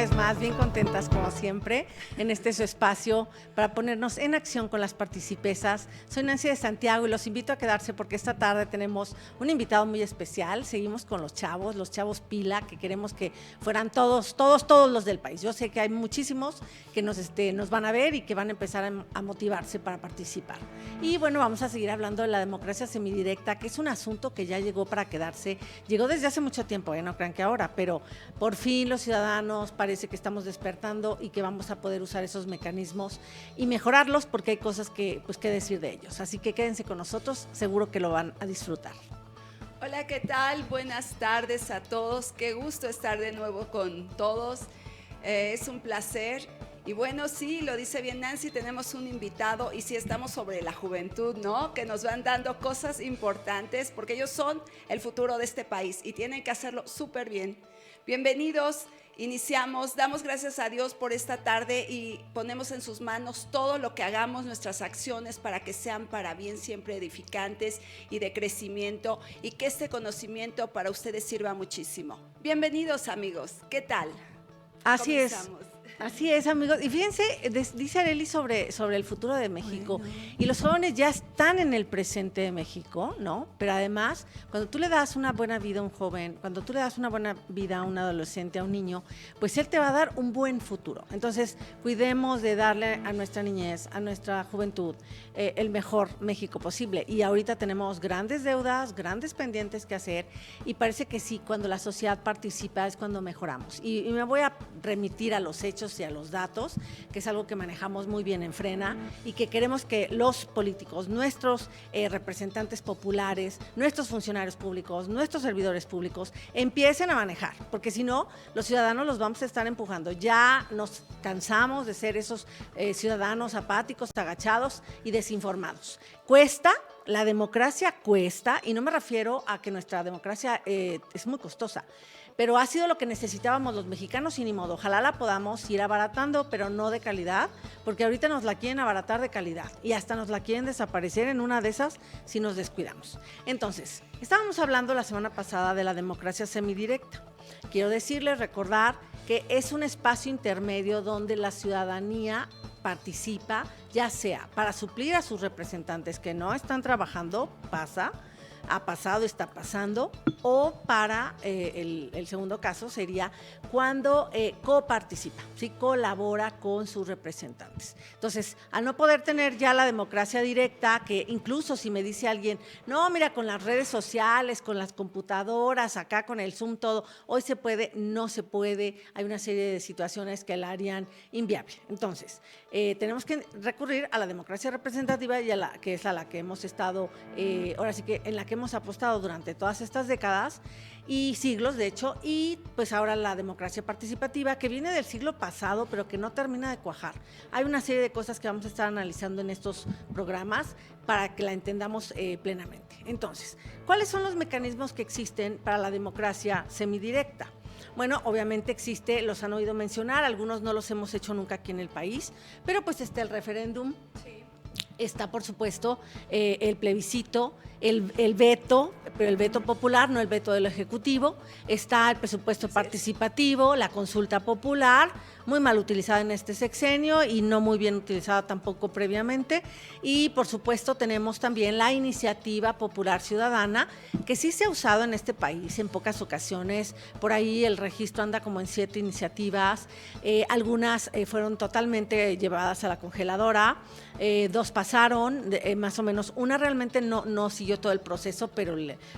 vez más, bien contentas como siempre, en este su espacio para ponernos en acción con las participesas. Soy Nancy de Santiago y los invito a quedarse porque esta tarde tenemos un invitado muy especial. Seguimos con los chavos pila, que queremos que fueran todos los del país. Yo sé que hay muchísimos que nos van a ver y que van a empezar a motivarse para participar. Y bueno, vamos a seguir hablando de la democracia semidirecta, que es un asunto que ya llegó para quedarse. Llegó desde hace mucho tiempo, no crean que ahora, pero por fin los ciudadanos parece que estamos despertando y que vamos a poder usar esos mecanismos y mejorarlos porque hay cosas que decir de ellos. Así que quédense con nosotros, seguro que lo van a disfrutar. Hola, ¿qué tal? Buenas tardes a todos. Qué gusto estar de nuevo con todos. Es un placer. Y bueno, sí, lo dice bien Nancy, tenemos un invitado y sí estamos sobre la juventud, ¿no? Que nos van dando cosas importantes porque ellos son el futuro de este país y tienen que hacerlo súper bien. Bienvenidos, iniciamos, damos gracias a Dios por esta tarde y ponemos en sus manos todo lo que hagamos, nuestras acciones para que sean para bien siempre edificantes y de crecimiento y que este conocimiento para ustedes sirva muchísimo. Bienvenidos amigos, ¿qué tal? Así Comenzamos. Así es, amigos. Y fíjense, dice Arely sobre el futuro de México. Bueno. Y los jóvenes ya están en el presente de México, ¿no? Pero además, cuando tú le das una buena vida a un joven, cuando tú le das una buena vida a un adolescente, a un niño, pues él te va a dar un buen futuro. Entonces, cuidemos de darle a nuestra niñez, a nuestra juventud, el mejor México posible. Y ahorita tenemos grandes deudas, grandes pendientes que hacer. Y parece que sí, cuando la sociedad participa es cuando mejoramos. Y me voy a remitir a los hechos y a los datos, que es algo que manejamos muy bien en Frena y que queremos que los políticos, nuestros representantes populares, nuestros funcionarios públicos, nuestros servidores públicos empiecen a manejar, porque si no, los ciudadanos los vamos a estar empujando. Ya nos cansamos de ser esos ciudadanos apáticos, agachados y desinformados. Cuesta. La democracia cuesta, y no me refiero a que nuestra democracia es muy costosa, pero ha sido lo que necesitábamos los mexicanos y ni modo. Ojalá la podamos ir abaratando, pero no de calidad, porque ahorita nos la quieren abaratar de calidad y hasta nos la quieren desaparecer en una de esas si nos descuidamos. Entonces, estábamos hablando la semana pasada de la democracia semidirecta. Quiero decirles, recordar que es un espacio intermedio donde la ciudadanía participa, ya sea para suplir a sus representantes que no están trabajando, ha pasado, está pasando, o para el segundo caso sería cuando coparticipa, ¿sí? Colabora con sus representantes. Entonces, al no poder tener ya la democracia directa, que incluso si me dice alguien, no, mira, con las redes sociales, con las computadoras, acá con el Zoom, todo, hoy se puede, no se puede, hay una serie de situaciones que la harían inviable. Entonces, tenemos que recurrir a la democracia representativa y que es a la que hemos estado, ahora sí que en la que hemos apostado durante todas estas décadas y siglos, de hecho, y pues ahora la democracia participativa, que viene del siglo pasado, pero que no termina de cuajar. Hay una serie de cosas que vamos a estar analizando en estos programas para que la entendamos plenamente. Entonces, ¿cuáles son los mecanismos que existen para la democracia semidirecta? Bueno, obviamente los han oído mencionar, algunos no los hemos hecho nunca aquí en el país, pero pues está el referéndum. Sí. Está, por supuesto, el plebiscito, el veto, pero el veto popular, no el veto del Ejecutivo. Está el presupuesto participativo, la consulta popular, muy mal utilizada en este sexenio y no muy bien utilizada tampoco previamente. Y, por supuesto, tenemos también la iniciativa popular ciudadana, que sí se ha usado en este país en pocas ocasiones. Por ahí el registro anda como en 7 iniciativas. Algunas fueron totalmente llevadas a la congeladora. 2 pasaron, más o menos. Una realmente no siguió todo el proceso,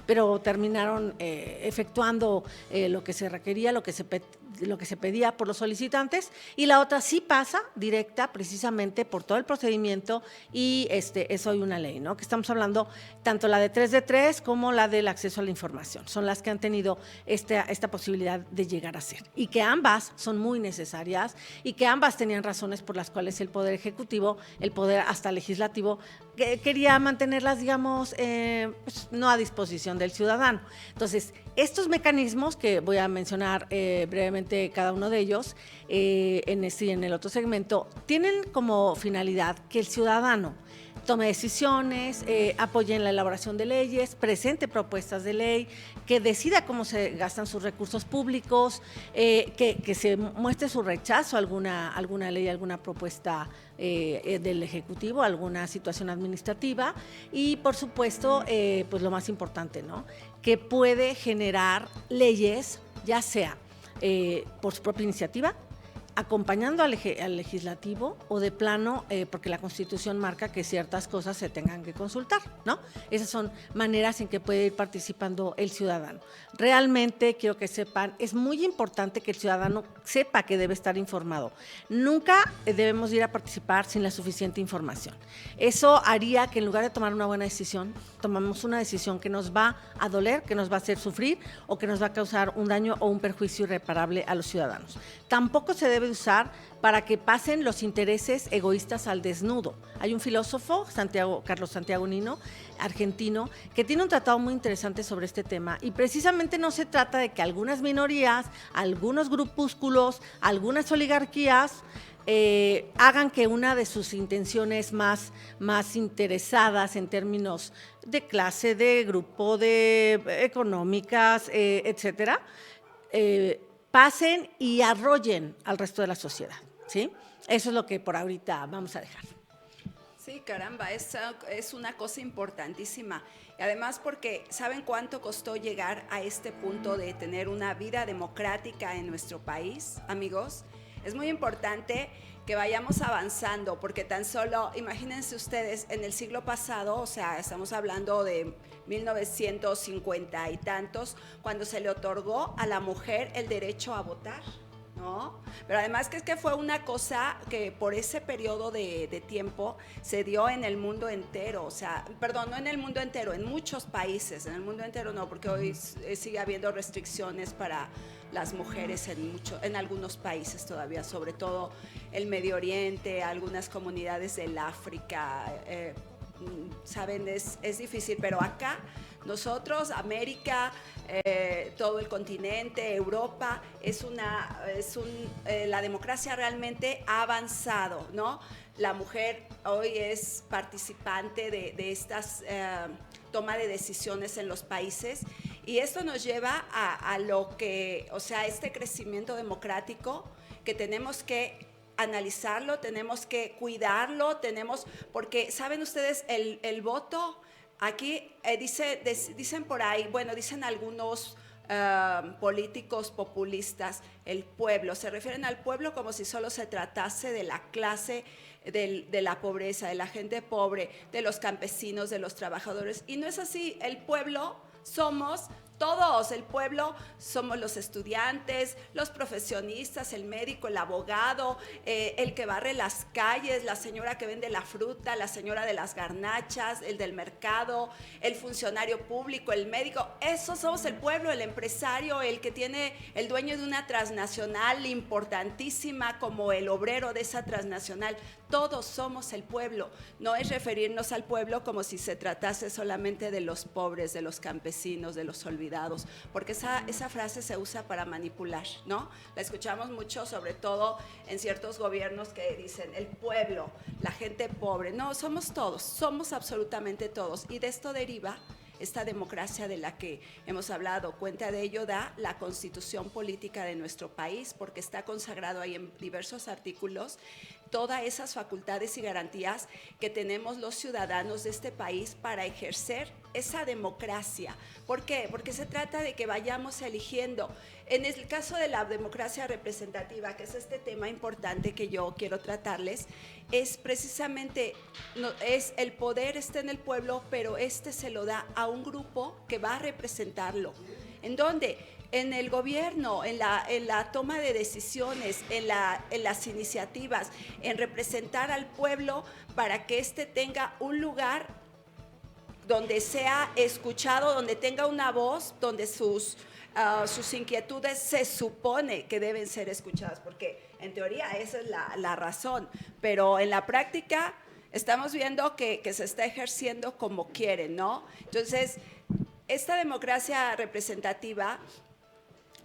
pero terminaron efectuando lo que se requería, lo que se pedía por los solicitantes, y la otra sí pasa directa precisamente por todo el procedimiento y es hoy una ley, ¿no? Que estamos hablando tanto la de 3 de 3 como la del acceso a la información. Son las que han tenido esta posibilidad de llegar a ser y que ambas son muy necesarias y que ambas tenían razones por las cuales el Poder Ejecutivo, el Poder hasta Legislativo quería mantenerlas, digamos, pues no a disposición del ciudadano. Entonces, estos mecanismos que voy a mencionar brevemente brevemente cada uno de ellos, en el otro segmento, tienen como finalidad que el ciudadano tome decisiones, apoye en la elaboración de leyes, presente propuestas de ley, que decida cómo se gastan sus recursos públicos, que se muestre su rechazo a alguna ley, alguna propuesta del Ejecutivo, alguna situación administrativa y, por supuesto, pues lo más importante, ¿no? Que puede generar leyes, ya sea por su propia iniciativa, acompañando al legislativo o de plano, porque la Constitución marca que ciertas cosas se tengan que consultar, ¿no? Esas son maneras en que puede ir participando el ciudadano. Realmente, quiero que sepan, es muy importante que el ciudadano sepa que debe estar informado. Nunca debemos ir a participar sin la suficiente información. Eso haría que en lugar de tomar una buena decisión, tomamos una decisión que nos va a doler, que nos va a hacer sufrir o que nos va a causar un daño o un perjuicio irreparable a los ciudadanos. Tampoco se debe usar para que pasen los intereses egoístas al desnudo. Hay un filósofo, Carlos Santiago Nino, argentino, que tiene un tratado muy interesante sobre este tema y precisamente no se trata de que algunas minorías, algunos grupúsculos, algunas oligarquías hagan que una de sus intenciones más interesadas en términos de clase, de grupo, de económicas, etcétera, pasen y arrollen al resto de la sociedad, ¿sí? Eso es lo que por ahorita vamos a dejar. Sí, caramba, es una cosa importantísima. Y además porque, ¿saben cuánto costó llegar a este punto de tener una vida democrática en nuestro país, amigos? Es muy importante que vayamos avanzando, porque tan solo, imagínense ustedes, en el siglo pasado, o sea, estamos hablando de 1950 y tantos, cuando se le otorgó a la mujer el derecho a votar, ¿no? Pero además que es que fue una cosa que por ese periodo de tiempo se dio en el mundo entero, o sea, perdón, no en el mundo entero, en muchos países, en el mundo entero no, porque hoy sigue habiendo restricciones para las mujeres en algunos países todavía, sobre todo el Medio Oriente, algunas comunidades del África, saben, es difícil, pero acá nosotros, América, todo el continente, Europa, la democracia realmente ha avanzado, ¿no? La mujer hoy es participante de estas toma de decisiones en los países y esto nos lleva a lo que, o sea, este crecimiento democrático que tenemos que analizarlo, tenemos que cuidarlo, porque saben ustedes, el voto, aquí dicen por ahí, bueno, dicen algunos políticos populistas, el pueblo, se refieren al pueblo como si solo se tratase de la clase de la pobreza, de la gente pobre, de los campesinos, de los trabajadores, y no es así. El pueblo somos todos, el pueblo somos los estudiantes, los profesionistas, el médico, el abogado, el que barre las calles, la señora que vende la fruta, la señora de las garnachas, el del mercado, el funcionario público, el médico. Esos somos el pueblo, el empresario, el dueño de una transnacional importantísima como el obrero de esa transnacional. Todos somos el pueblo. No es referirnos al pueblo como si se tratase solamente de los pobres, de los campesinos, de los olvidados, porque esa frase se usa para manipular, ¿no? La escuchamos mucho, sobre todo en ciertos gobiernos que dicen el pueblo, la gente pobre. No, somos todos, somos absolutamente todos, y de esto deriva esta democracia de la que hemos hablado. Cuenta de ello da la Constitución Política de nuestro país, porque está consagrado ahí en diversos artículos todas esas facultades y garantías que tenemos los ciudadanos de este país para ejercer esa democracia. ¿Por qué? Porque se trata de que vayamos eligiendo. En el caso de la democracia representativa, que es este tema importante que yo quiero tratarles, es precisamente, es el poder está en el pueblo, pero se lo da a un grupo que va a representarlo. ¿En dónde? En el gobierno, en la toma de decisiones, en las iniciativas, en representar al pueblo para que tenga un lugar donde sea escuchado, donde tenga una voz, donde sus inquietudes se supone que deben ser escuchadas, porque en teoría esa es la razón, pero en la práctica estamos viendo que se está ejerciendo como quieren, ¿no? Entonces, esta democracia representativa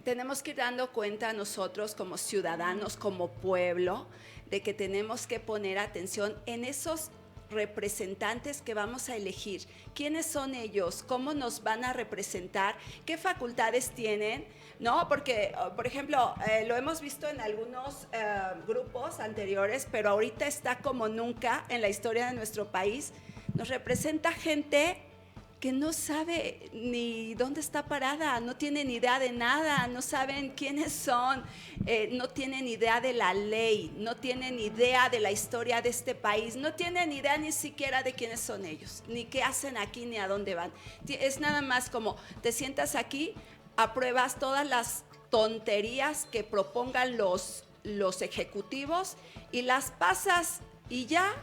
tenemos que ir dando cuenta nosotros como ciudadanos, como pueblo, de que tenemos que poner atención en esos representantes que vamos a elegir. ¿Quiénes son ellos? ¿Cómo nos van a representar? ¿Qué facultades tienen? ¿No? Porque, por ejemplo, lo hemos visto en algunos grupos anteriores, pero ahorita está como nunca en la historia de nuestro país. Nos representa gente que no sabe ni dónde está parada, no tienen idea de nada, no saben quiénes son, no tienen idea de la ley, no tienen idea de la historia de este país, no tienen idea ni siquiera de quiénes son ellos, ni qué hacen aquí, ni a dónde van. Es nada más como te sientas aquí, apruebas todas las tonterías que propongan los ejecutivos y las pasas y ya.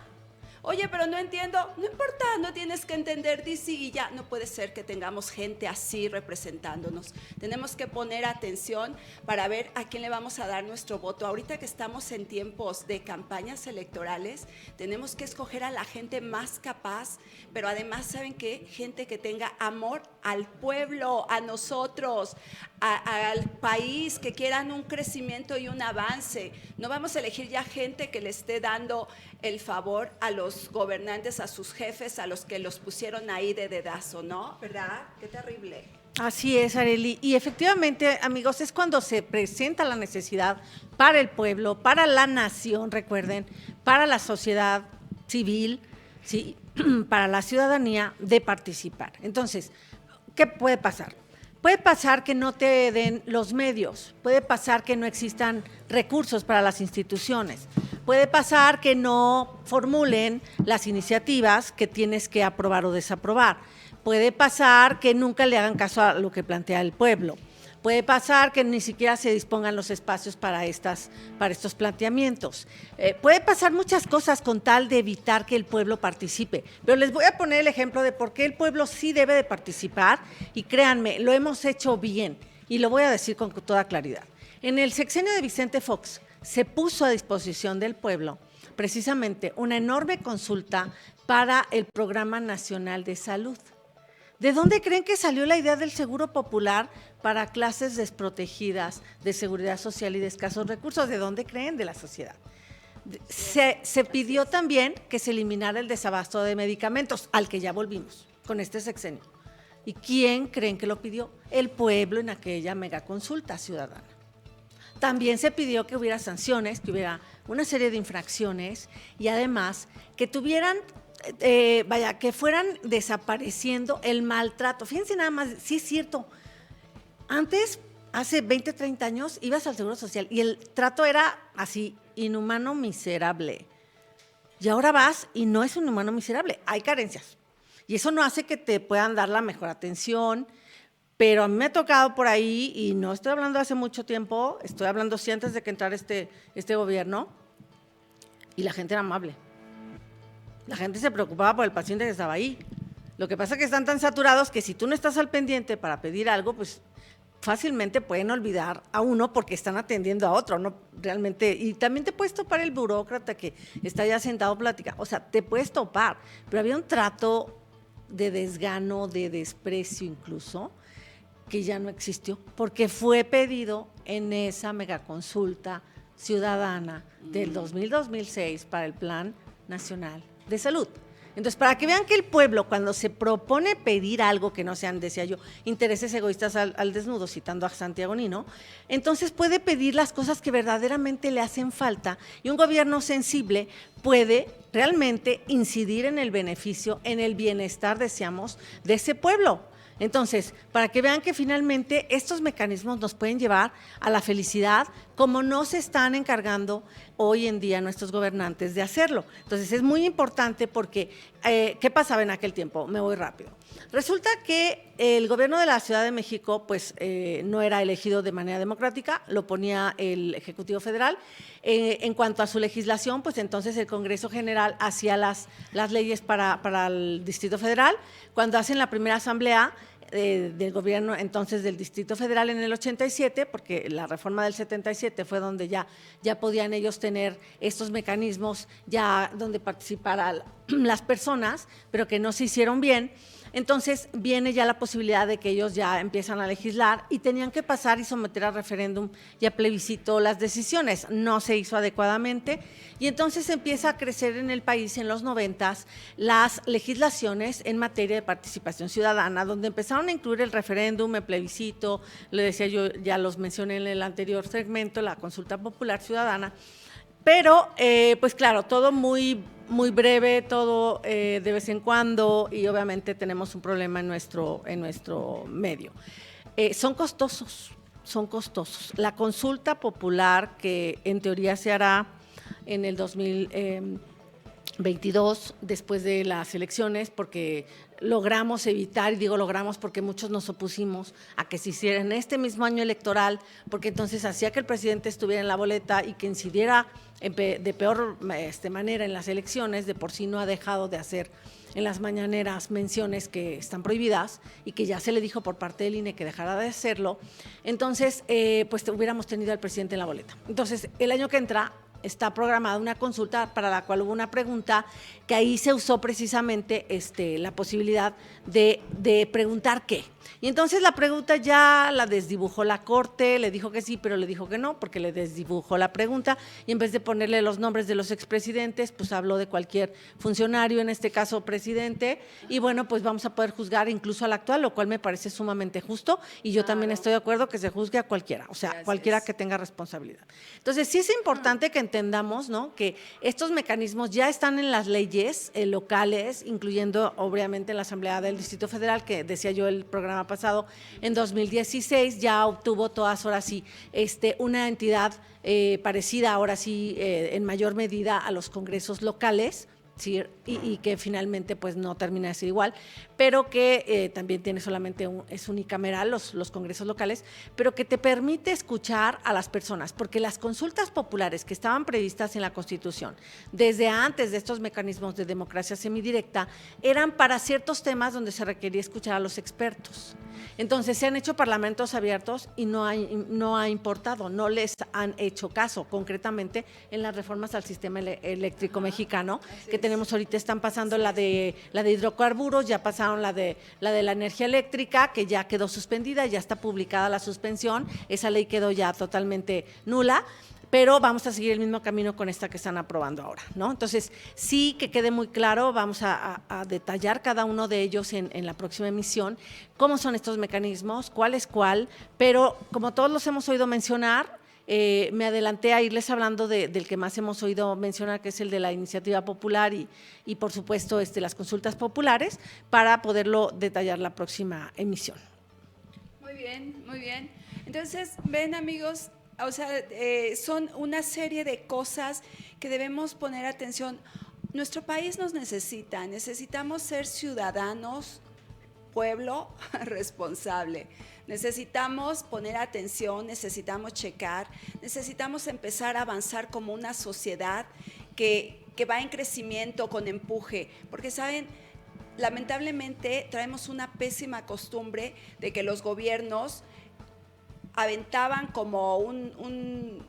Oye, pero no entiendo, no importa, no tienes que entender, dice y ya. No puede ser que tengamos gente así representándonos. Tenemos que poner atención para ver a quién le vamos a dar nuestro voto. Ahorita que estamos en tiempos de campañas electorales, tenemos que escoger a la gente más capaz, pero además, ¿saben qué? Gente que tenga amor al pueblo, a nosotros, al país, que quieran un crecimiento y un avance. No vamos a elegir ya gente que le esté dando el favor a los gobernantes, a sus jefes, a los que los pusieron ahí de dedazo, ¿no? ¿Verdad? Qué terrible. Así es, Arely. Y efectivamente, amigos, es cuando se presenta la necesidad para el pueblo, para la nación, recuerden, para la sociedad civil, ¿sí? Para la ciudadanía de participar. Entonces, ¿qué puede pasar? Puede pasar que no te den los medios, puede pasar que no existan recursos para las instituciones, puede pasar que no formulen las iniciativas que tienes que aprobar o desaprobar, puede pasar que nunca le hagan caso a lo que plantea el pueblo, puede pasar que ni siquiera se dispongan los espacios para estos planteamientos. Puede pasar muchas cosas con tal de evitar que el pueblo participe, pero les voy a poner el ejemplo de por qué el pueblo sí debe de participar y créanme, lo hemos hecho bien y lo voy a decir con toda claridad. En el sexenio de Vicente Fox se puso a disposición del pueblo precisamente una enorme consulta para el Programa Nacional de Salud. ¿De dónde creen que salió la idea del seguro popular para clases desprotegidas, de seguridad social y de escasos recursos? ¿De dónde creen? De la sociedad. Se pidió también que se eliminara el desabasto de medicamentos, al que ya volvimos con este sexenio. ¿Y quién creen que lo pidió? El pueblo en aquella megaconsulta ciudadana. También se pidió que hubiera sanciones, que hubiera una serie de infracciones y además que tuvieran que fueran desapareciendo el maltrato. Fíjense nada más, sí es cierto, antes, hace 20, 30 años, ibas al Seguro Social y el trato era así, inhumano, miserable. Y ahora vas y no es un inhumano miserable, hay carencias. Y eso no hace que te puedan dar la mejor atención, pero a mí me ha tocado por ahí, y no estoy hablando hace mucho tiempo, estoy hablando sí antes de que entrara este gobierno, y la gente era amable. La gente se preocupaba por el paciente que estaba ahí. Lo que pasa es que están tan saturados que si tú no estás al pendiente para pedir algo, pues fácilmente pueden olvidar a uno porque están atendiendo a otro, ¿no? Realmente, y también te puedes topar el burócrata que está ya sentado plática, o sea, te puedes topar, pero había un trato de desgano, de desprecio incluso, que ya no existió, porque fue pedido en esa megaconsulta ciudadana del 2000-2006 para el Plan Nacional de Salud. Entonces, para que vean que el pueblo, cuando se propone pedir algo que no sean, decía yo, intereses egoístas al desnudo, citando a Santiago Nino, entonces puede pedir las cosas que verdaderamente le hacen falta y un gobierno sensible puede realmente incidir en el beneficio, en el bienestar, decíamos, de ese pueblo. Entonces, para que vean que finalmente estos mecanismos nos pueden llevar a la felicidad, como no se están encargando hoy en día nuestros gobernantes de hacerlo. Entonces, es muy importante porque, ¿qué pasaba en aquel tiempo? Me voy rápido. Resulta que el gobierno de la Ciudad de México, pues, no era elegido de manera democrática, lo ponía el Ejecutivo Federal. En cuanto a su legislación, pues entonces el Congreso General hacía las leyes para el Distrito Federal. Cuando hacen la primera asamblea del gobierno entonces del Distrito Federal en el 87, porque la reforma del 77 fue donde ya podían ellos tener estos mecanismos, ya donde participaran las personas, pero que no se hicieron bien. entonces viene ya la posibilidad de que ellos ya empiezan a legislar y tenían que pasar y someter a referéndum y a plebiscito las decisiones. No se hizo adecuadamente y entonces empieza a crecer en el país en los 90s las legislaciones en materia de participación ciudadana, donde empezaron a incluir el referéndum, el plebiscito, le decía yo, ya los mencioné en el anterior segmento, la consulta popular ciudadana, pero pues claro, todo muy breve, todo de vez en cuando, y obviamente tenemos un problema en nuestro medio. Son costosos. La consulta popular, que en teoría se hará en el 2022, después de las elecciones, porque logramos evitar, y digo logramos porque muchos nos opusimos a que se hiciera en este mismo año electoral, porque entonces hacía que el presidente estuviera en la boleta y que incidiera de peor manera en las elecciones. De por sí no ha dejado de hacer en las mañaneras menciones que están prohibidas y que ya se le dijo por parte del INE que dejara de hacerlo. Entonces, pues hubiéramos tenido al presidente en la boleta. Entonces, el año que entra está programada una consulta para la cual hubo una pregunta que ahí se usó precisamente la posibilidad de preguntar qué. Y entonces la pregunta ya la desdibujó la Corte, le dijo que sí, pero le dijo que no, porque le desdibujó la pregunta, y en vez de ponerle los nombres de los expresidentes, pues habló de cualquier funcionario, en este caso presidente, y bueno, pues vamos a poder juzgar incluso al actual, lo cual me parece sumamente justo, y yo también estoy de acuerdo que se juzgue a cualquiera, o sea, cualquiera que tenga responsabilidad. Entonces, sí es importante que entendamos, ¿no?, que estos mecanismos ya están en las leyes locales, incluyendo obviamente en la Asamblea del Distrito Federal, que decía yo el programa pasado, en 2016 ya obtuvo todas, ahora sí, una entidad parecida, ahora sí, en mayor medida a los congresos locales, ¿sí? Y que finalmente pues no termina de ser igual, pero que también tiene solamente es unicameral los congresos locales, pero que te permite escuchar a las personas, porque las consultas populares que estaban previstas en la Constitución desde antes de estos mecanismos de democracia semidirecta eran para ciertos temas donde se requería escuchar a los expertos. Entonces se han hecho parlamentos abiertos y no ha importado, no les han hecho caso, concretamente en las reformas al sistema eléctrico mexicano, que tenemos ahorita. Están pasando la de hidrocarburos, ya pasaron la de la energía eléctrica, que ya quedó suspendida, ya está publicada la suspensión, esa ley quedó ya totalmente nula, pero vamos a seguir el mismo camino con esta que están aprobando ahora, ¿no? Entonces, sí, que quede muy claro, vamos a detallar cada uno de ellos en la próxima emisión, cómo son estos mecanismos, cuál es cuál, pero como todos los hemos oído mencionar, me adelanté a irles hablando del que más hemos oído mencionar, que es el de la iniciativa popular y por supuesto las consultas populares, para poderlo detallar la próxima emisión. Muy bien, muy bien. Entonces, ven, amigos, o sea, son una serie de cosas que debemos poner atención. Nuestro país nos necesitamos ser ciudadanos, pueblo responsable. Necesitamos poner atención, necesitamos checar, necesitamos empezar a avanzar como una sociedad que va en crecimiento, con empuje, porque saben, lamentablemente traemos una pésima costumbre de que los gobiernos aventaban como un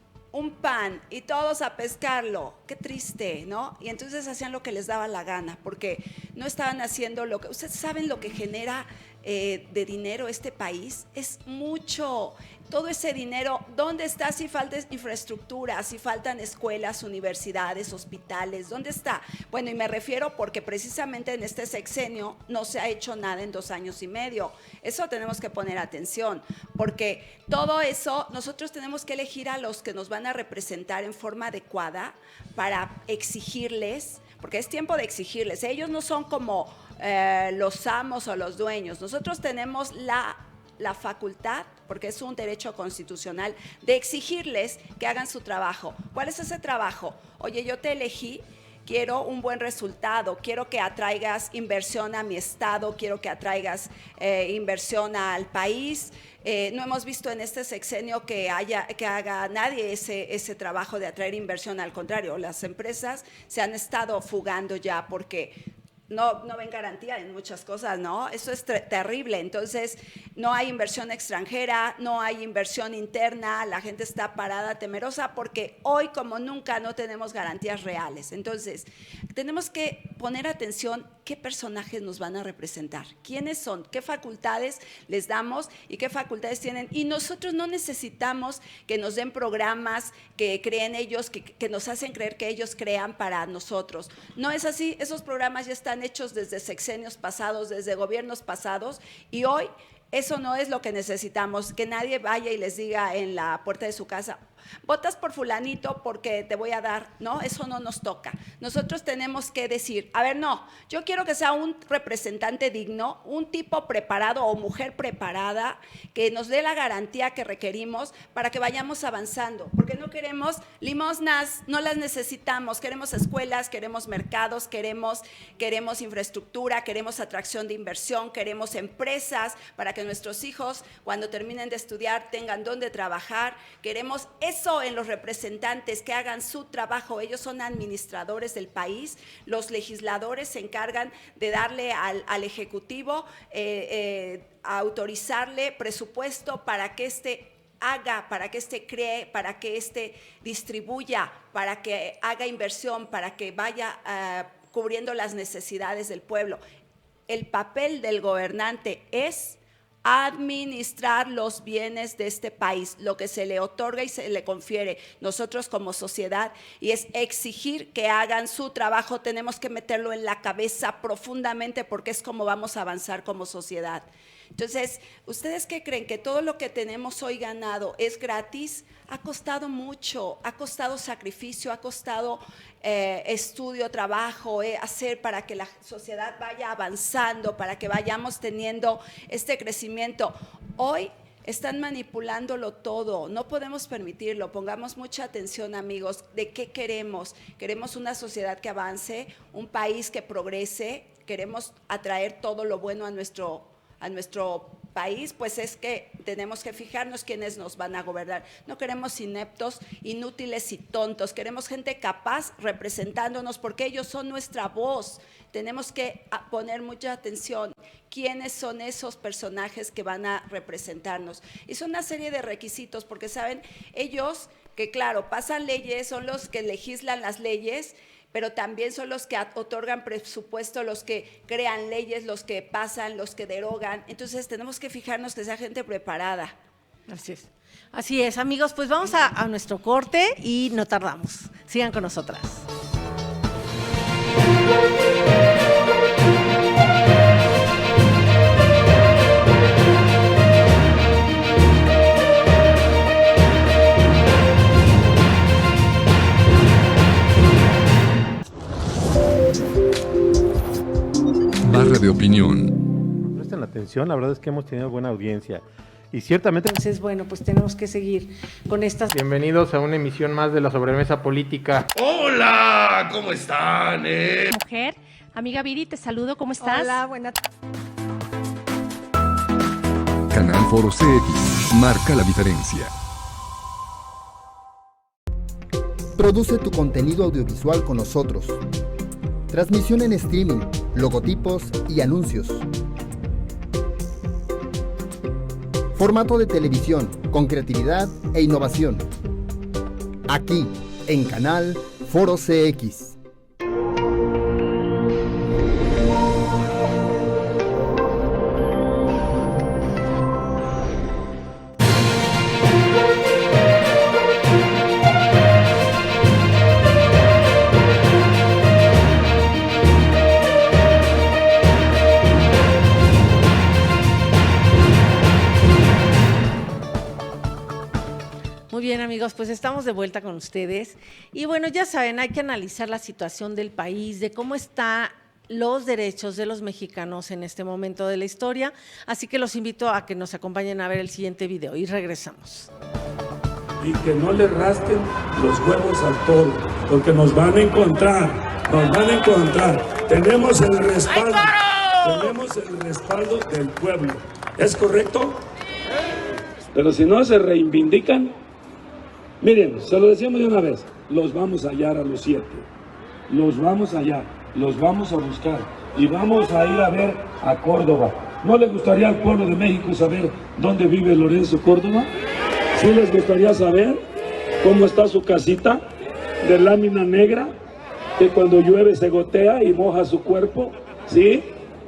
pan y todos a pescarlo. Qué triste, ¿no? Y entonces hacían lo que les daba la gana, porque no estaban haciendo lo que… ¿Ustedes saben lo que genera de dinero este país? Es mucho. Todo ese dinero, ¿dónde está? Si falta infraestructura, si faltan escuelas, universidades, hospitales, ¿dónde está? Bueno, y me refiero porque precisamente en este sexenio no se ha hecho nada en 2 años y medio. Eso tenemos que poner atención, porque todo eso nosotros tenemos que elegir a los que nos van a representar en forma adecuada para exigirles, porque es tiempo de exigirles. Ellos no son como los amos o los dueños. Nosotros tenemos la facultad, porque es un derecho constitucional, de exigirles que hagan su trabajo. ¿Cuál es ese trabajo? Oye, yo te elegí, quiero un buen resultado, quiero que atraigas inversión a mi estado, quiero que atraigas inversión al país. No hemos visto en este sexenio que haga nadie ese trabajo de atraer inversión. Al contrario, las empresas se han estado fugando ya porque no ven garantía en muchas cosas, ¿no? Eso es terrible. Entonces, no hay inversión extranjera, no hay inversión interna, la gente está parada, temerosa, porque hoy como nunca no tenemos garantías reales. Entonces, tenemos que poner atención qué personajes nos van a representar, quiénes son, qué facultades les damos y qué facultades tienen. Y nosotros no necesitamos que nos den programas que creen ellos, que nos hacen creer que ellos crean para nosotros. No es así, esos programas ya están hechos desde sexenios pasados, desde gobiernos pasados, y hoy eso no es lo que necesitamos, que nadie vaya y les diga en la puerta de su casa, votas por fulanito porque te voy a dar, ¿no? Eso no nos toca. Nosotros tenemos que decir, a ver, no, yo quiero que sea un representante digno, un tipo preparado o mujer preparada que nos dé la garantía que requerimos para que vayamos avanzando, porque no queremos limosnas, no las necesitamos, queremos escuelas, queremos mercados, queremos infraestructura, queremos atracción de inversión, queremos empresas para que nuestros hijos cuando terminen de estudiar tengan dónde trabajar, queremos eso en los representantes, que hagan su trabajo. Ellos son administradores del país, los legisladores se encargan de darle al Ejecutivo, a autorizarle presupuesto para que haga, para que cree, para que distribuya, para que haga inversión, para que vaya cubriendo las necesidades del pueblo. El papel del gobernante es administrar los bienes de este país, lo que se le otorga y se le confiere nosotros como sociedad, y es exigir que hagan su trabajo. Tenemos que meterlo en la cabeza profundamente porque es como vamos a avanzar como sociedad. Entonces, ¿ustedes qué creen? ¿Que todo lo que tenemos hoy ganado es gratis? Ha costado mucho, ha costado sacrificio, ha costado estudio, trabajo, hacer para que la sociedad vaya avanzando, para que vayamos teniendo este crecimiento. Hoy están manipulándolo todo, no podemos permitirlo. Pongamos mucha atención, amigos, de qué queremos. Queremos una sociedad que avance, un país que progrese, queremos atraer todo lo bueno a nuestro país, pues es que tenemos que fijarnos quiénes nos van a gobernar. No queremos ineptos, inútiles y tontos, queremos gente capaz representándonos porque ellos son nuestra voz. Tenemos que poner mucha atención quiénes son esos personajes que van a representarnos. Y son una serie de requisitos porque saben ellos que claro, pasan leyes, son los que legislan las leyes, pero también son los que otorgan presupuesto, los que crean leyes, los que pasan, los que derogan. Entonces tenemos que fijarnos que sea gente preparada. Así es, amigos, pues vamos a nuestro corte y no tardamos. Sigan con nosotras. Barra de opinión. Presten atención, la verdad es que hemos tenido buena audiencia. Y ciertamente... Entonces, bueno, pues tenemos que seguir con estas... Bienvenidos a una emisión más de la Sobremesa Política. ¡Hola! ¿Cómo están? Mujer, amiga Viri, te saludo, ¿cómo estás? Hola, buenas Canal Foro CX marca la diferencia. Produce tu contenido audiovisual con nosotros. Transmisión en streaming, logotipos y anuncios. Formato de televisión con creatividad e innovación. Aquí, en Canal Foro CX. Muy bien, amigos, pues estamos de vuelta con ustedes. Y bueno, ya saben, hay que analizar la situación del país, de cómo están los derechos de los mexicanos en este momento de la historia. Así que los invito a que nos acompañen a ver el siguiente video y regresamos. Y que no le rasquen los huevos al toro, porque nos van a encontrar, Tenemos el respaldo del pueblo. ¿Es correcto? Pero si no se reivindican, miren, se lo decíamos de una vez, los vamos a hallar a los 7, los vamos a hallar. los vamos a buscar y vamos a ir a ver a Córdoba. ¿No le gustaría al pueblo de México saber dónde vive Lorenzo Córdoba? ¿Sí les gustaría saber cómo está su casita de lámina negra, que cuando llueve se gotea y moja su cuerpo? ¿Sí?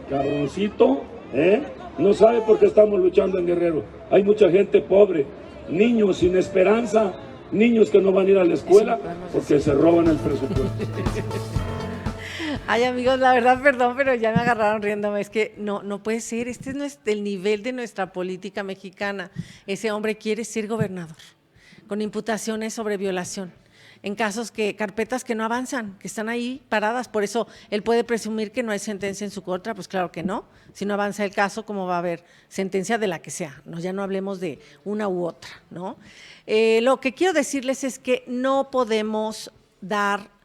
Cabroncito, ¿eh? No sabe por qué estamos luchando en Guerrero. Hay mucha gente pobre, niños sin esperanza, niños que no van a ir a la escuela porque se roban el presupuesto. Ay, amigos, la verdad, perdón, pero ya me agarraron riéndome. Es que no puede ser. Este no es el nivel de nuestra política mexicana. Ese hombre quiere ser gobernador, con imputaciones sobre violación, en carpetas que no avanzan, que están ahí paradas. Por eso él puede presumir que no hay sentencia en su contra. Pues claro que no. Si no avanza el caso, ¿cómo va a haber sentencia de la que sea? No, ya no hablemos de una u otra, ¿no? Lo que quiero decirles es que no podemos dar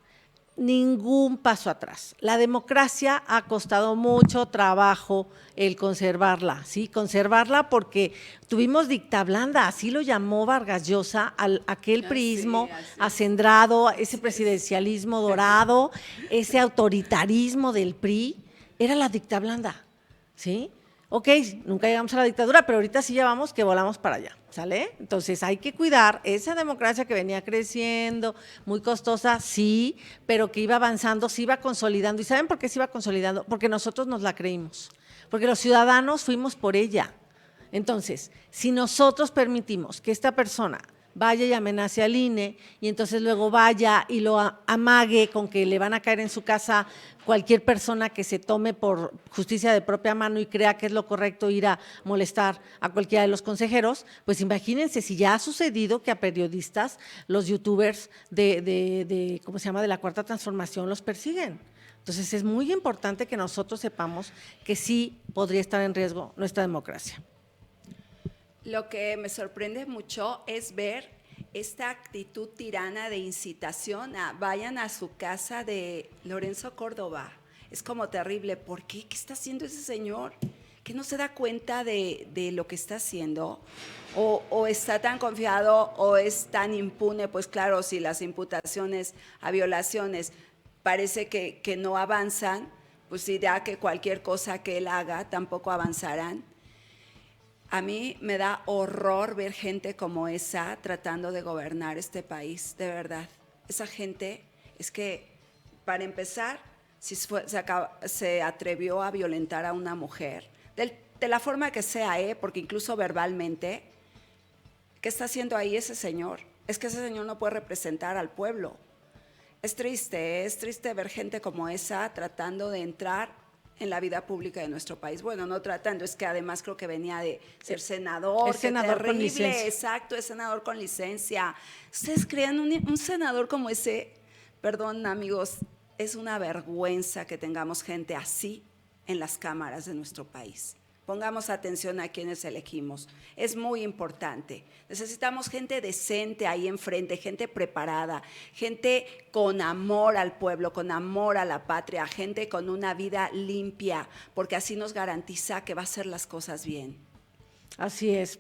ningún paso atrás. La democracia ha costado mucho trabajo el conservarla, ¿sí? Conservarla porque tuvimos dicta blanda, así lo llamó Vargas Llosa, aquel priismo acendrado, ese presidencialismo dorado, ese autoritarismo del PRI, era la dicta blanda, ¿sí? Ok, nunca llegamos a la dictadura, pero ahorita sí llevamos que volamos para allá, ¿sale? Entonces hay que cuidar esa democracia que venía creciendo, muy costosa, sí, pero que iba avanzando, se iba consolidando. ¿Y saben por qué se iba consolidando? Porque nosotros nos la creímos, porque los ciudadanos fuimos por ella. Entonces, si nosotros permitimos que esta persona vaya y amenace al INE y entonces luego vaya y lo amague con que le van a caer en su casa cualquier persona que se tome por justicia de propia mano y crea que es lo correcto ir a molestar a cualquiera de los consejeros, pues imagínense si ya ha sucedido que a periodistas, los youtubers de ¿cómo se llama?, de la Cuarta Transformación los persiguen. Entonces es muy importante que nosotros sepamos que sí podría estar en riesgo nuestra democracia. Lo que me sorprende mucho es ver esta actitud tirana de incitación a vayan a su casa de Lorenzo Córdoba. Es como terrible. ¿Por qué? ¿Qué está haciendo ese señor? ¿Que no se da cuenta de lo que está haciendo? ¿O está tan confiado o es tan impune? Pues claro, si las imputaciones a violaciones parece que no avanzan, pues dirá que cualquier cosa que él haga tampoco avanzarán. A mí me da horror ver gente como esa tratando de gobernar este país, de verdad. Esa gente es que, para empezar, si se atrevió a violentar a una mujer, de la forma que sea, porque incluso verbalmente, ¿qué está haciendo ahí ese señor? Es que ese señor no puede representar al pueblo. Es triste ver gente como esa tratando de entrar en la vida pública de nuestro país. Bueno, no tratando, es que además creo que venía de ser senador. Es senador terrible, con licencia. Exacto, es senador con licencia. ¿Ustedes creen un senador como ese? Perdón, amigos, es una vergüenza que tengamos gente así en las cámaras de nuestro país. Pongamos atención a quienes elegimos, es muy importante. Necesitamos gente decente ahí enfrente, gente preparada, gente con amor al pueblo, con amor a la patria, gente con una vida limpia, porque así nos garantiza que va a hacer las cosas bien. Así es,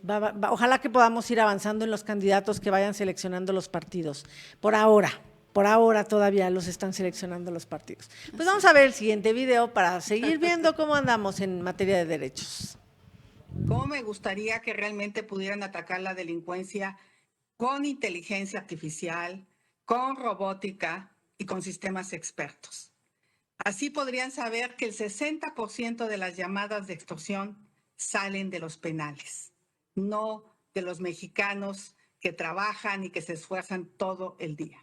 ojalá que podamos ir avanzando en los candidatos que vayan seleccionando los partidos. Por ahora todavía los están seleccionando los partidos. Pues vamos a ver el siguiente video para seguir viendo cómo andamos en materia de derechos. ¿Cómo me gustaría que realmente pudieran atacar la delincuencia con inteligencia artificial, con robótica y con sistemas expertos? Así podrían saber que el 60% de las llamadas de extorsión salen de los penales, no de los mexicanos que trabajan y que se esfuerzan todo el día.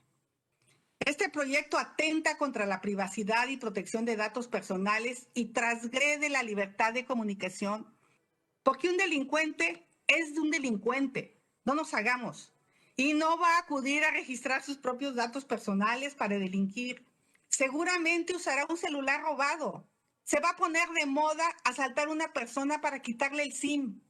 Este proyecto atenta contra la privacidad y protección de datos personales y transgrede la libertad de comunicación, porque un delincuente es un delincuente, no nos hagamos, y no va a acudir a registrar sus propios datos personales para delinquir. Seguramente usará un celular robado. Se va a poner de moda asaltar a una persona para quitarle el SIM.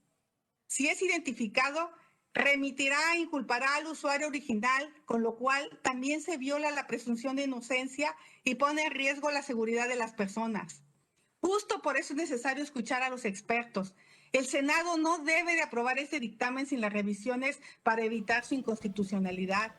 Si es identificado, remitirá e inculpará al usuario original, con lo cual también se viola la presunción de inocencia y pone en riesgo la seguridad de las personas. Justo por eso es necesario escuchar a los expertos. El Senado no debe de aprobar este dictamen sin las revisiones para evitar su inconstitucionalidad.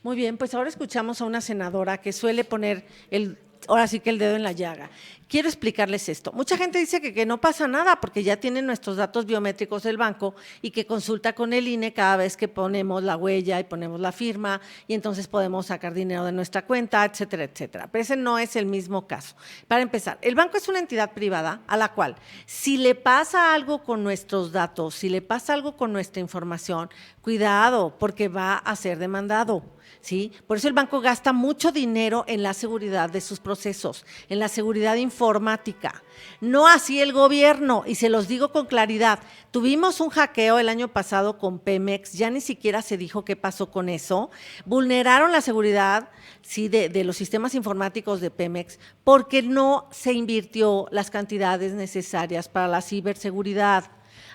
Muy bien, pues ahora escuchamos a una senadora que suele poner el ahora sí que el dedo en la llaga. Quiero explicarles esto. Mucha gente dice que no pasa nada porque ya tienen nuestros datos biométricos del banco y que consulta con el INE cada vez que ponemos la huella y ponemos la firma y entonces podemos sacar dinero de nuestra cuenta, etcétera, etcétera. Pero ese no es el mismo caso. Para empezar, el banco es una entidad privada a la cual si le pasa algo con nuestros datos, si le pasa algo con nuestra información, cuidado porque va a ser demandado. ¿Sí? Por eso el banco gasta mucho dinero en la seguridad de sus procesos, en la seguridad informática. No así el gobierno, y se los digo con claridad. Tuvimos un hackeo el año pasado con Pemex, ya ni siquiera se dijo qué pasó con eso. Vulneraron la seguridad, sí, de los sistemas informáticos de Pemex porque no se invirtió las cantidades necesarias para la ciberseguridad.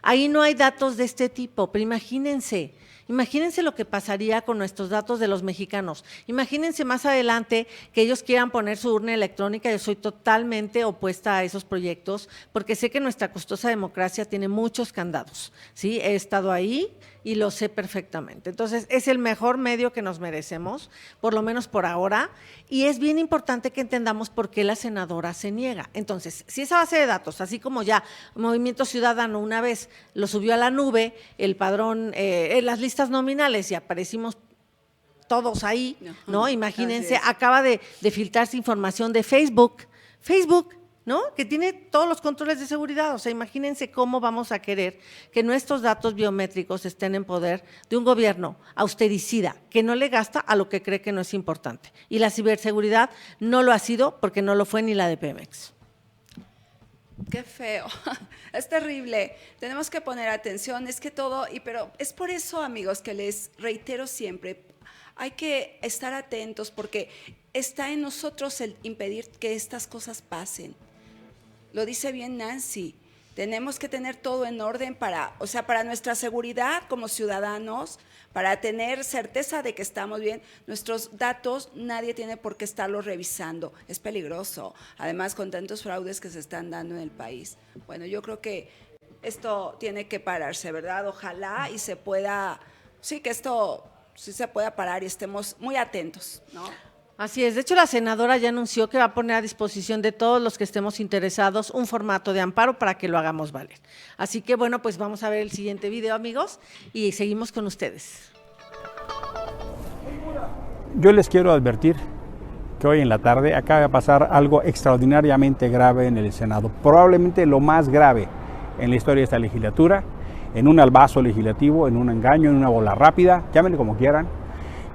Ahí no hay datos de este tipo, pero imagínense lo que pasaría con nuestros datos de los mexicanos. Imagínense más adelante que ellos quieran poner su urna electrónica. Yo soy totalmente opuesta a esos proyectos porque sé que nuestra costosa democracia tiene muchos candados, ¿sí? He estado ahí y lo sé perfectamente. Entonces, es el mejor medio que nos merecemos, por lo menos por ahora, y es bien importante que entendamos por qué la senadora se niega. Entonces, si esa base de datos, así como ya Movimiento Ciudadano una vez lo subió a la nube, el padrón, las listas nominales y aparecimos todos ahí, ¿no? Imagínense, acaba de filtrarse información de Facebook, ¿no? Que tiene todos los controles de seguridad. O sea, imagínense cómo vamos a querer que nuestros datos biométricos estén en poder de un gobierno austericida, que no le gasta a lo que cree que no es importante. Y la ciberseguridad no lo ha sido porque no lo fue ni la de Pemex. Qué feo, es terrible. Tenemos que poner atención, es que todo, pero es por eso, amigos, que les reitero siempre, hay que estar atentos porque está en nosotros el impedir que estas cosas pasen. Lo dice bien Nancy, tenemos que tener todo en orden para nuestra seguridad como ciudadanos, para tener certeza de que estamos bien. Nuestros datos nadie tiene por qué estarlos revisando, es peligroso, además con tantos fraudes que se están dando en el país. Bueno, yo creo que esto tiene que pararse, ¿verdad? Ojalá y se pueda, sí, que esto sí se pueda parar y estemos muy atentos, ¿no? Así es, de hecho la senadora ya anunció que va a poner a disposición de todos los que estemos interesados un formato de amparo para que lo hagamos valer. Así que bueno, pues vamos a ver el siguiente video, amigos, y seguimos con ustedes. Yo les quiero advertir que hoy en la tarde acaba de pasar algo extraordinariamente grave en el Senado, probablemente lo más grave en la historia de esta legislatura, en un albazo legislativo, en un engaño, en una bola rápida, llámenle como quieran,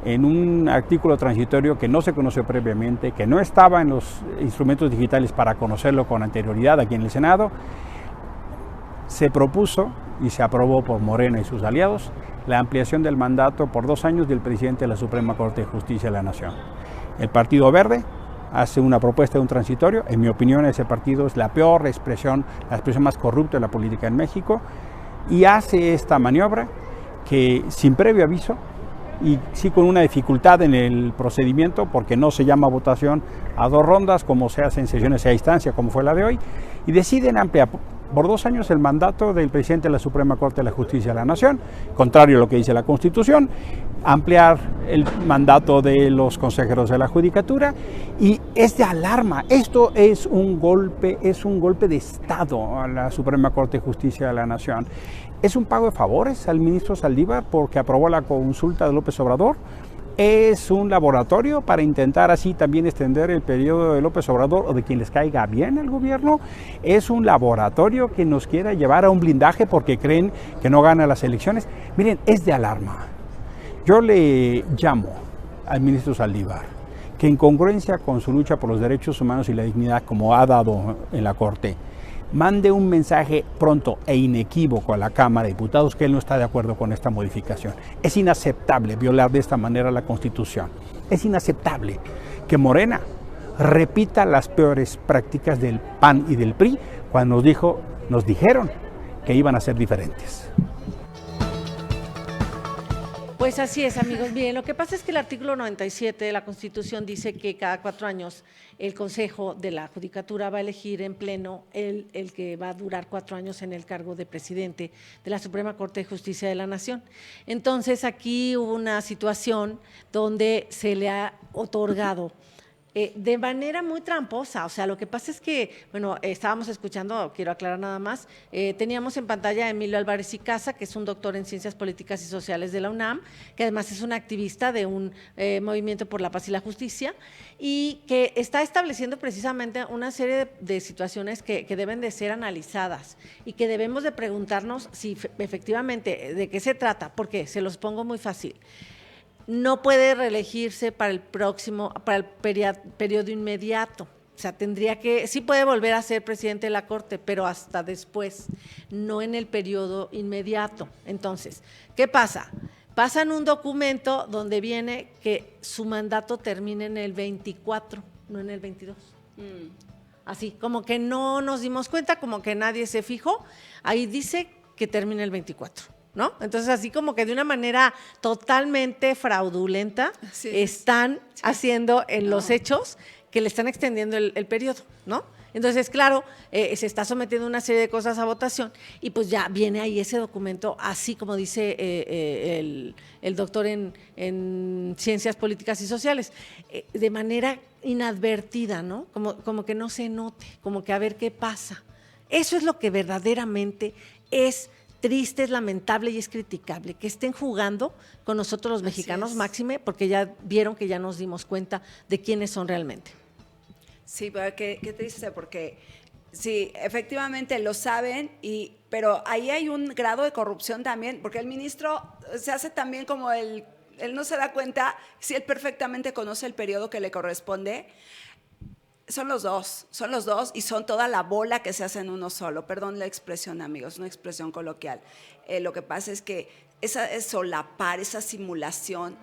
en un artículo transitorio que no se conoció previamente, que no estaba en los instrumentos digitales para conocerlo con anterioridad aquí en el Senado, se propuso y se aprobó por Morena y sus aliados la ampliación del mandato por 2 años del presidente de la Suprema Corte de Justicia de la Nación. El Partido Verde hace una propuesta de un transitorio. En mi opinión, ese partido es la peor expresión, la expresión más corrupta de la política en México, y hace esta maniobra que sin previo aviso y sí con una dificultad en el procedimiento porque no se llama votación a 2 rondas como se hace en sesiones a distancia como fue la de hoy, y deciden ampliar por 2 años el mandato del presidente de la Suprema Corte de la Justicia de la Nación, contrario a lo que dice la Constitución, ampliar el mandato de los consejeros de la Judicatura, y es de alarma. Esto es un golpe de Estado a la Suprema Corte de Justicia de la Nación. ¿Es un pago de favores al ministro Saldívar porque aprobó la consulta de López Obrador? ¿Es un laboratorio para intentar así también extender el periodo de López Obrador o de quien les caiga bien al gobierno? ¿Es un laboratorio que nos quiera llevar a un blindaje porque creen que no gana las elecciones? Miren, es de alarma. Yo le llamo al ministro Saldívar que en congruencia con su lucha por los derechos humanos y la dignidad como ha dado en la Corte, mande un mensaje pronto e inequívoco a la Cámara de Diputados que él no está de acuerdo con esta modificación. Es inaceptable violar de esta manera la Constitución. Es inaceptable que Morena repita las peores prácticas del PAN y del PRI cuando nos dijeron que iban a ser diferentes. Pues así es, amigos. Bien, lo que pasa es que el artículo 97 de la Constitución dice que cada 4 años el Consejo de la Judicatura va a elegir en pleno el que va a durar 4 años en el cargo de presidente de la Suprema Corte de Justicia de la Nación. Entonces, aquí hubo una situación donde se le ha otorgado de manera muy tramposa. O sea, lo que pasa es que, bueno, estábamos escuchando, quiero aclarar nada más, teníamos en pantalla a Emilio Álvarez y Casa, que es un doctor en Ciencias Políticas y Sociales de la UNAM, que además es un activista de un movimiento por la paz y la justicia, y que está estableciendo precisamente una serie de situaciones que deben de ser analizadas y que debemos de preguntarnos si efectivamente de qué se trata, porque se los pongo muy fácil. No puede reelegirse para el periodo inmediato. O sea, sí puede volver a ser presidente de la Corte, pero hasta después, no en el periodo inmediato. Entonces, ¿qué pasa? Pasan un documento donde viene que su mandato termine en el 24, no en el 22. Así, como que no nos dimos cuenta, como que nadie se fijó. Ahí dice que termina el 24. ¿No? Entonces, así como que de una manera totalmente fraudulenta están haciendo en los hechos que le están extendiendo el periodo, ¿no? Entonces, claro, se está sometiendo una serie de cosas a votación y pues ya viene ahí ese documento, así como dice el doctor en Ciencias Políticas y Sociales, de manera inadvertida, ¿no? Como que no se note, como que a ver qué pasa. Eso es lo que verdaderamente es triste, es lamentable y es criticable, que estén jugando con nosotros los mexicanos, máxime, porque ya vieron que ya nos dimos cuenta de quiénes son realmente. Sí, pero qué triste, porque sí, efectivamente lo saben, pero ahí hay un grado de corrupción también, porque el ministro se hace también como él no se da cuenta si él perfectamente conoce el periodo que le corresponde. Son los dos y son toda la bola que se hace en uno solo. Perdón la expresión, amigos, una expresión coloquial. Lo que pasa es que esa solapar, esa simulación,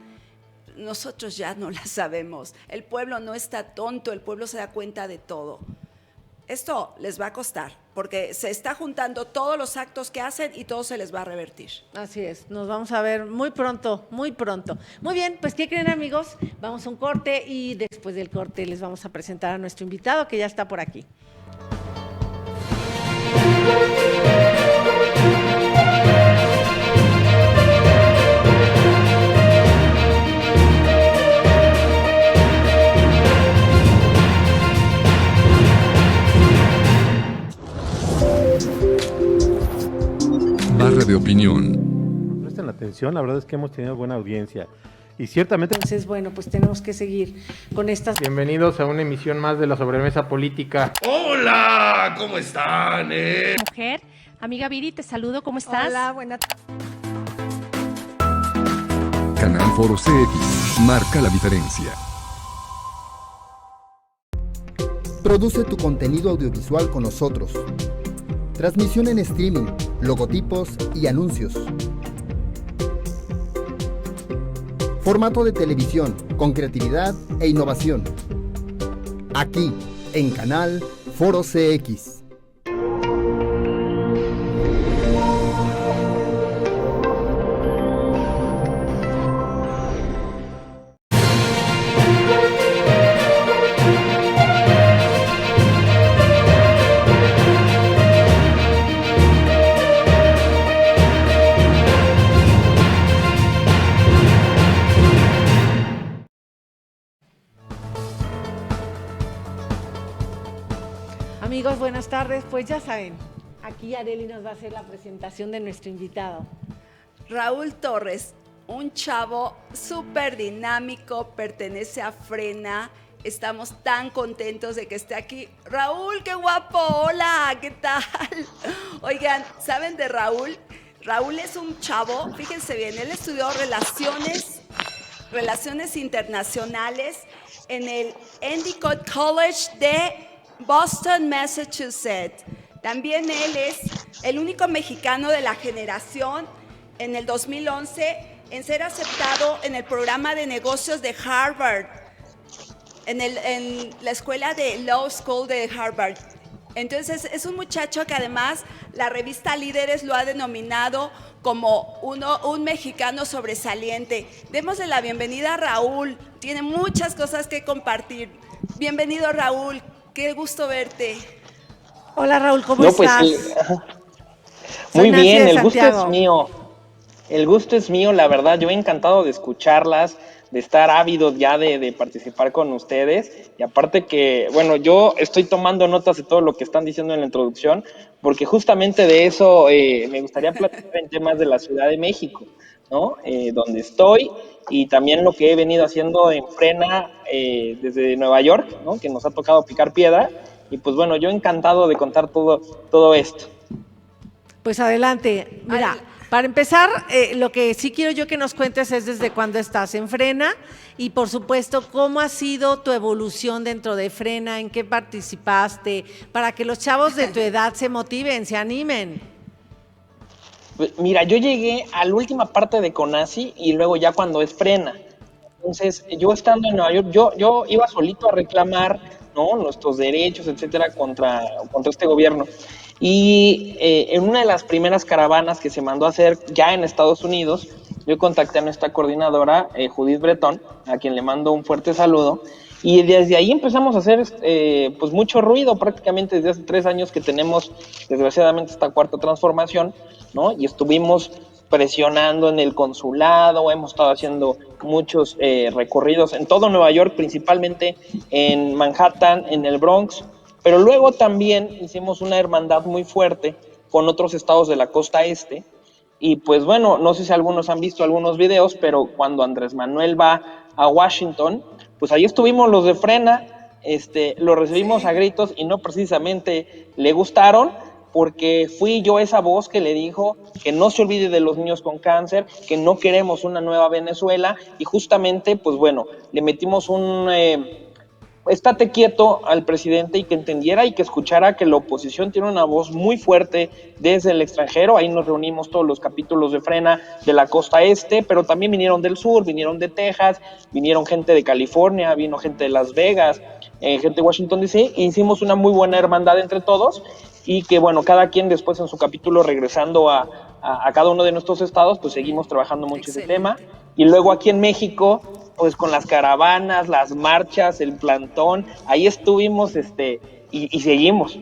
nosotros ya no la sabemos. El pueblo no está tonto, el pueblo se da cuenta de todo. Esto les va a costar, porque se está juntando todos los actos que hacen y todo se les va a revertir. Así es, nos vamos a ver muy pronto, muy pronto. Muy bien, pues ¿qué creen, amigos? Vamos a un corte y después del corte les vamos a presentar a nuestro invitado que ya está por aquí. Barra de opinión. Presten atención, la verdad es que hemos tenido buena audiencia. Y ciertamente... Entonces, bueno, pues tenemos que seguir con estas... Bienvenidos a una emisión más de la sobremesa política. ¡Hola! ¿Cómo están? Mujer, amiga Viri, te saludo, ¿cómo estás? Hola, buenas Canal Foro CX. Marca la diferencia. Produce tu contenido audiovisual con nosotros. Transmisión en streaming, logotipos y anuncios. Formato de televisión con creatividad e innovación. Aquí, en Canal Foro CX. Amigos, buenas tardes. Pues ya saben, aquí Arely nos va a hacer la presentación de nuestro invitado. Raúl Torres, un chavo súper dinámico, pertenece a Frena. Estamos tan contentos de que esté aquí. Raúl, qué guapo, hola, ¿qué tal? Oigan, ¿saben de Raúl? Raúl es un chavo, fíjense bien, él estudió relaciones internacionales en el Endicott College de Boston, Massachusetts. También él es el único mexicano de la generación en el 2011 en ser aceptado en el programa de negocios de Harvard, en la escuela de Law School de Harvard. Entonces es un muchacho que además la revista Líderes lo ha denominado como un mexicano sobresaliente. Démosle la bienvenida a Raúl, tiene muchas cosas que compartir. Bienvenido, Raúl, qué gusto verte. Hola, Raúl, ¿cómo estás? Muy bien, el gusto es mío. El gusto es mío, la verdad, yo he encantado de escucharlas, estar ávidos ya de participar con ustedes. Y aparte que, bueno, yo estoy tomando notas de todo lo que están diciendo en la introducción, porque justamente de eso me gustaría platicar en temas de la Ciudad de México, ¿no? Donde estoy, y también lo que he venido haciendo en Frena desde Nueva York, ¿no? Que nos ha tocado picar piedra. Y pues bueno, yo encantado de contar todo esto. Pues adelante. Mira, para empezar, lo que sí quiero yo que nos cuentes es desde cuándo estás en Frena y, por supuesto, cómo ha sido tu evolución dentro de Frena, en qué participaste, para que los chavos de tu edad se motiven, se animen. Mira, yo llegué a la última parte de CONACYT y luego ya cuando es Frena. Entonces, yo estando en Nueva York, yo iba solito a reclamar, ¿no?, nuestros derechos, etcétera, contra este gobierno. Y en una de las primeras caravanas que se mandó a hacer ya en Estados Unidos, yo contacté a nuestra coordinadora, Judith Bretón, a quien le mando un fuerte saludo, y desde ahí empezamos a hacer pues mucho ruido, prácticamente desde hace 3 años que tenemos, desgraciadamente, esta cuarta transformación, ¿no? Y estuvimos presionando en el consulado, hemos estado haciendo muchos recorridos en todo Nueva York, principalmente en Manhattan, en el Bronx, pero luego también hicimos una hermandad muy fuerte con otros estados de la costa este. Y pues bueno, no sé si algunos han visto algunos videos, pero cuando Andrés Manuel va a Washington, pues ahí estuvimos los de Frena, lo recibimos a gritos y no precisamente le gustaron, porque fui yo esa voz que le dijo que no se olvide de los niños con cáncer, que no queremos una nueva Venezuela, y justamente, pues bueno, le metimos un estate quieto al presidente y que entendiera y que escuchara que la oposición tiene una voz muy fuerte desde el extranjero. Ahí nos reunimos todos los capítulos de Frena de la costa este, pero también vinieron del sur, vinieron de Texas, vinieron gente de California, vino gente de Las Vegas, gente de Washington DC, e hicimos una muy buena hermandad entre todos, y que bueno, cada quien después en su capítulo regresando a cada uno de nuestros estados, pues seguimos trabajando mucho ese tema. Y luego aquí en México, pues con las caravanas, las marchas, el plantón, ahí estuvimos y seguimos.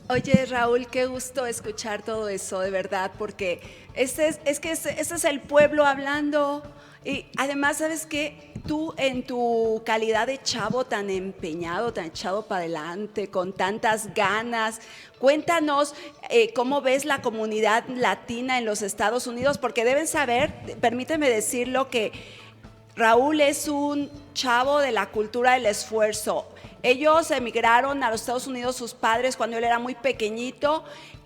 Oye, Raúl, qué gusto escuchar todo eso, de verdad, porque ese es el pueblo hablando. Y además, ¿sabes qué? Tú, en tu calidad de chavo tan empeñado, tan echado para adelante, con tantas ganas, cuéntanos cómo ves la comunidad latina en los Estados Unidos, porque deben saber, permíteme decirlo, que Raúl es un chavo de la cultura del esfuerzo. Ellos emigraron a los Estados Unidos, sus padres, cuando él era muy pequeñito,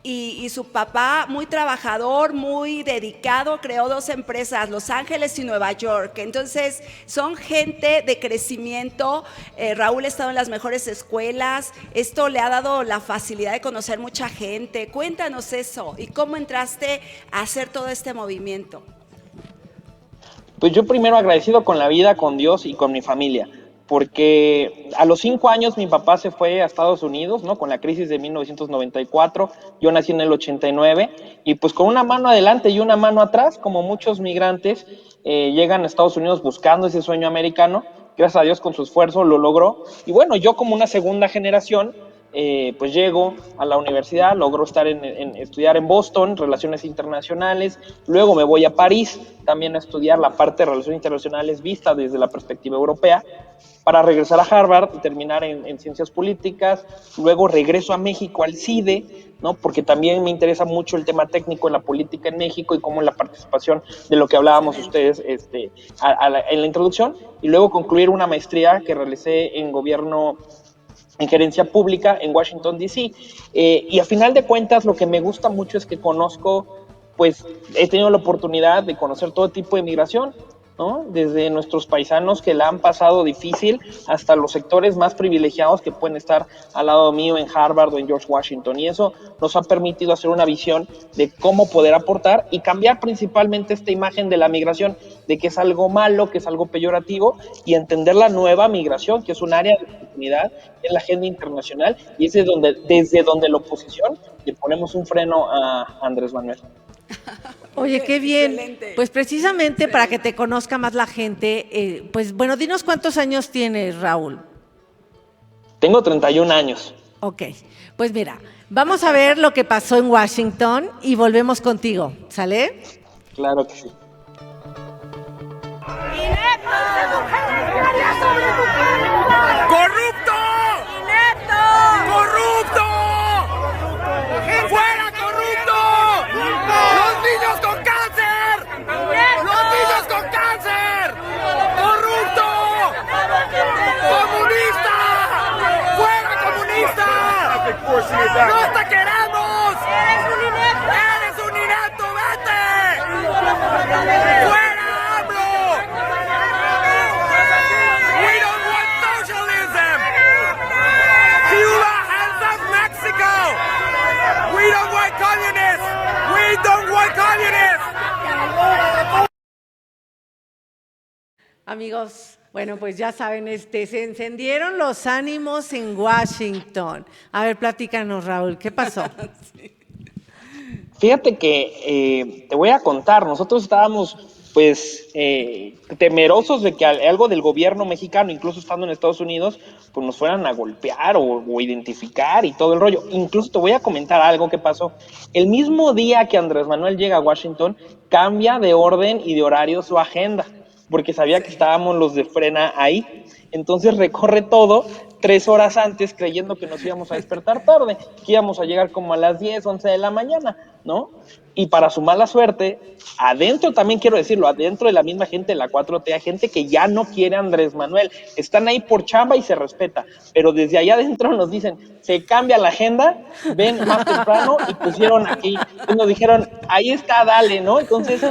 y su papá, muy trabajador, muy dedicado, creó 2 empresas, Los Ángeles y Nueva York. Entonces, son gente de crecimiento. Raúl ha estado en las mejores escuelas. Esto le ha dado la facilidad de conocer mucha gente. Cuéntanos eso y cómo entraste a hacer todo este movimiento. Pues yo primero agradecido con la vida, con Dios y con mi familia, porque a los 5 años mi papá se fue a Estados Unidos, ¿no? Con la crisis de 1994, yo nací en el 89, y pues con una mano adelante y una mano atrás, como muchos migrantes llegan a Estados Unidos buscando ese sueño americano. Gracias a Dios, con su esfuerzo lo logró, y bueno, yo como una segunda generación, pues llego a la universidad, logro estudiar en Boston, Relaciones Internacionales, luego me voy a París también a estudiar la parte de Relaciones Internacionales vista desde la perspectiva europea, para regresar a Harvard y terminar en Ciencias Políticas. Luego regreso a México al CIDE, ¿no? Porque también me interesa mucho el tema técnico en la política en México y cómo la participación de lo que hablábamos ustedes en la introducción, y luego concluir una maestría que realicé en gobierno, en gerencia pública en Washington, D.C. Y a final de cuentas, lo que me gusta mucho es que pues he tenido la oportunidad de conocer todo tipo de migración, ¿no? Desde nuestros paisanos que la han pasado difícil hasta los sectores más privilegiados que pueden estar al lado mío en Harvard o en George Washington, y eso nos ha permitido hacer una visión de cómo poder aportar y cambiar principalmente esta imagen de la migración, de que es algo malo, que es algo peyorativo, y entender la nueva migración, que es un área de oportunidad en la agenda internacional, y es desde donde la oposición le ponemos un freno a Andrés Manuel. Oye, qué bien. Excelente. Pues precisamente para que te conozca más la gente, pues bueno, dinos cuántos años tienes, Raúl. Tengo 31 años. Ok, pues mira, vamos a ver lo que pasó en Washington y volvemos contigo, ¿sale? Claro que sí. INEP ¡Corrupto! ¡Inepto! ¡Corrupto! ¡Fuera corrupto! ¡Los niños con cáncer! ¡Los niños con cáncer! ¡Corrupto! ¡Comunista! ¡Fuera comunista! ¡No te queremos! ¡Eres un inepto! ¡Eres un inepto! ¡Vete! ¡Fuera AMLO! ¡We don't want socialism! ¡Cuba hands up Mexico! ¡We don't want communists! ¡We don't want communists! Amigos, bueno, pues ya saben, se encendieron los ánimos en Washington. A ver, platícanos, Raúl, ¿qué pasó? Fíjate que te voy a contar, nosotros estábamos pues temerosos de que algo del gobierno mexicano, incluso estando en Estados Unidos, pues nos fueran a golpear o identificar y todo el rollo. Incluso te voy a comentar algo que pasó. El mismo día que Andrés Manuel llega a Washington, cambia de orden y de horario su agenda, porque sabía que estábamos los de Frena ahí. Entonces recorre todo 3 horas antes, creyendo que nos íbamos a despertar tarde, que íbamos a llegar como a las 10, 11 de la mañana, ¿no? Y para su mala suerte, adentro también quiero decirlo, adentro de la misma gente de la 4T, hay gente que ya no quiere a Andrés Manuel, están ahí por chamba y se respeta, pero desde allá adentro nos dicen, se cambia la agenda, ven más temprano y pusieron aquí, y nos dijeron, ahí está, dale, ¿no? Entonces,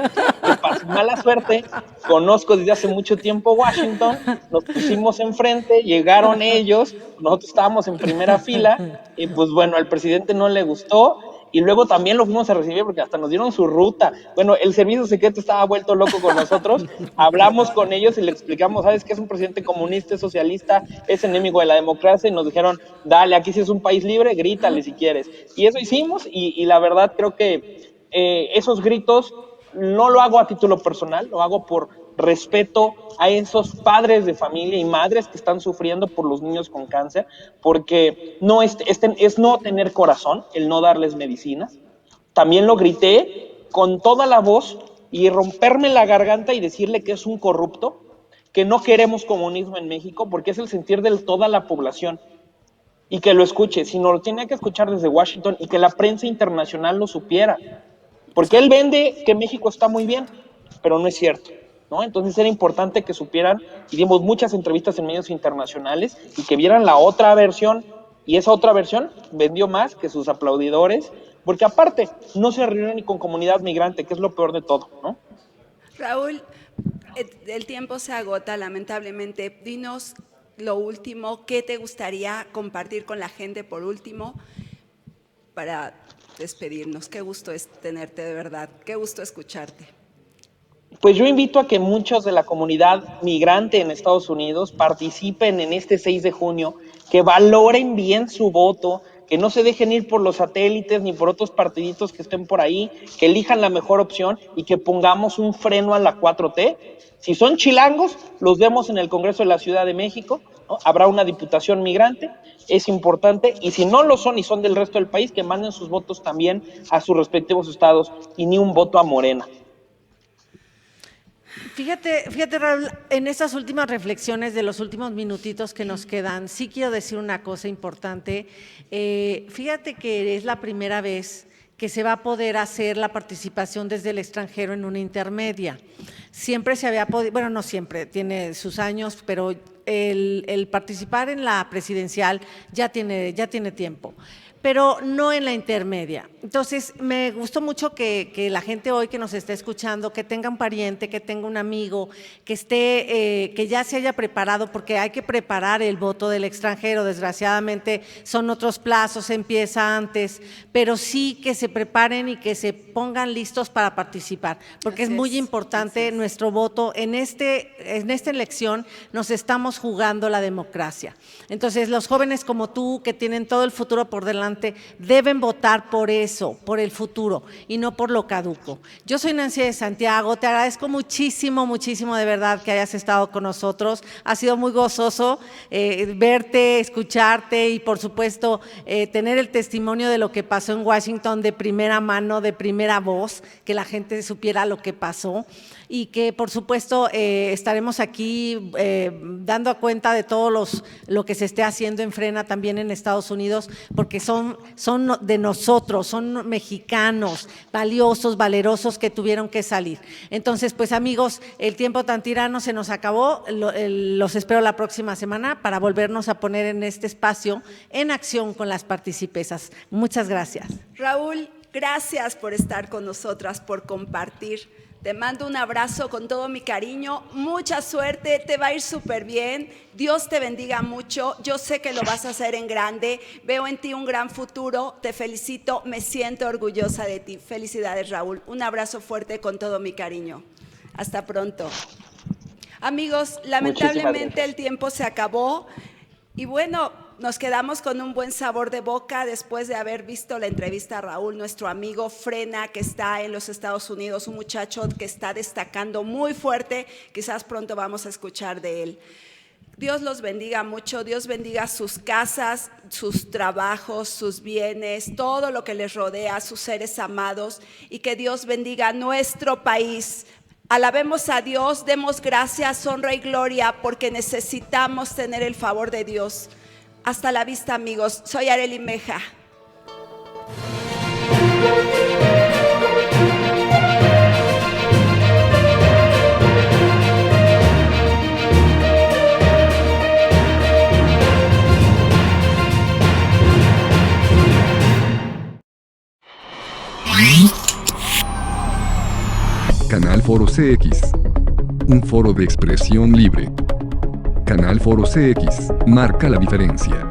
pues para su mala suerte, conozco desde hace mucho tiempo Washington, nos pusimos enfrente, llegaron ellos, nosotros estábamos en primera fila, y pues bueno, al presidente no le gustó, y luego también lo fuimos a recibir porque hasta nos dieron su ruta. Bueno, el servicio secreto estaba vuelto loco con nosotros, hablamos con ellos y le explicamos, ¿sabes qué? Es un presidente comunista, es socialista, es enemigo de la democracia, y nos dijeron, dale, aquí sí es un país libre, grítale si quieres. Y eso hicimos, y la verdad creo que esos gritos no lo hago a título personal, lo hago por respeto a esos padres de familia y madres que están sufriendo por los niños con cáncer, porque no es no tener corazón el no darles medicinas. También lo grité con toda la voz y romperme la garganta y decirle que es un corrupto, que no queremos comunismo en México, porque es el sentir de toda la población, y que lo escuche, sino lo tenía que escuchar desde Washington y que la prensa internacional lo supiera, porque él vende que México está muy bien, pero no es cierto, ¿no? Entonces era importante que supieran, y dimos muchas entrevistas en medios internacionales y que vieran la otra versión, y esa otra versión vendió más que sus aplaudidores, porque aparte no se reunió ni con comunidad migrante, que es lo peor de todo, ¿no? Raúl, el tiempo se agota, lamentablemente. Dinos lo último, ¿qué te gustaría compartir con la gente por último para despedirnos? Qué gusto es tenerte, de verdad, qué gusto escucharte. Pues yo invito a que muchos de la comunidad migrante en Estados Unidos participen en este 6 de junio, que valoren bien su voto, que no se dejen ir por los satélites ni por otros partiditos que estén por ahí, que elijan la mejor opción y que pongamos un freno a la 4T. Si son chilangos, los vemos en el Congreso de la Ciudad de México, ¿no? Habrá una diputación migrante, es importante, y si no lo son y son del resto del país, que manden sus votos también a sus respectivos estados y ni un voto a Morena. Fíjate, Raúl, en estas últimas reflexiones de los últimos minutitos que nos quedan, sí quiero decir una cosa importante. Fíjate que es la primera vez que se va a poder hacer la participación desde el extranjero en una intermedia. Siempre se había podido, bueno, no siempre, tiene sus años, pero el participar en la presidencial ya tiene tiempo, pero no en la intermedia. Entonces, me gustó mucho que la gente hoy que nos esté escuchando, que tenga un pariente, que tenga un amigo, que ya se haya preparado, porque hay que preparar el voto del extranjero. Desgraciadamente, son otros plazos, empieza antes, pero sí que se preparen y que se pongan listos para participar, porque es muy importante nuestro voto. En esta elección nos estamos jugando la democracia. Entonces, los jóvenes como tú, que tienen todo el futuro por delante, deben votar por ese eso, por el futuro y no por lo caduco. Yo soy Nancy de Santiago, te agradezco muchísimo, muchísimo de verdad que hayas estado con nosotros. Ha sido muy gozoso verte, escucharte y por supuesto tener el testimonio de lo que pasó en Washington de primera mano, de primera voz, que la gente supiera lo que pasó y que por supuesto estaremos aquí dando cuenta de todo lo que se esté haciendo en Frena también en Estados Unidos, porque son de nosotros, son mexicanos, valiosos, valerosos que tuvieron que salir. Entonces, pues amigos, el tiempo tan tirano se nos acabó, los espero la próxima semana para volvernos a poner en este espacio en acción con las participesas. Muchas gracias. Raúl, gracias por estar con nosotras, por compartir. Te mando un abrazo con todo mi cariño, mucha suerte, te va a ir súper bien, Dios te bendiga mucho, yo sé que lo vas a hacer en grande, veo en ti un gran futuro, te felicito, me siento orgullosa de ti. Felicidades, Raúl, un abrazo fuerte con todo mi cariño. Hasta pronto. Amigos, lamentablemente el tiempo se acabó y bueno, nos quedamos con un buen sabor de boca después de haber visto la entrevista a Raúl, nuestro amigo Frena, que está en los Estados Unidos, un muchacho que está destacando muy fuerte, quizás pronto vamos a escuchar de él. Dios los bendiga mucho, Dios bendiga sus casas, sus trabajos, sus bienes, todo lo que les rodea, sus seres amados, y que Dios bendiga nuestro país. Alabemos a Dios, demos gracias, honra y gloria, porque necesitamos tener el favor de Dios. Hasta la vista, amigos. Soy Arely Meja. Canal Foro CX. Un foro de expresión libre. Canal Foro CX marca la diferencia.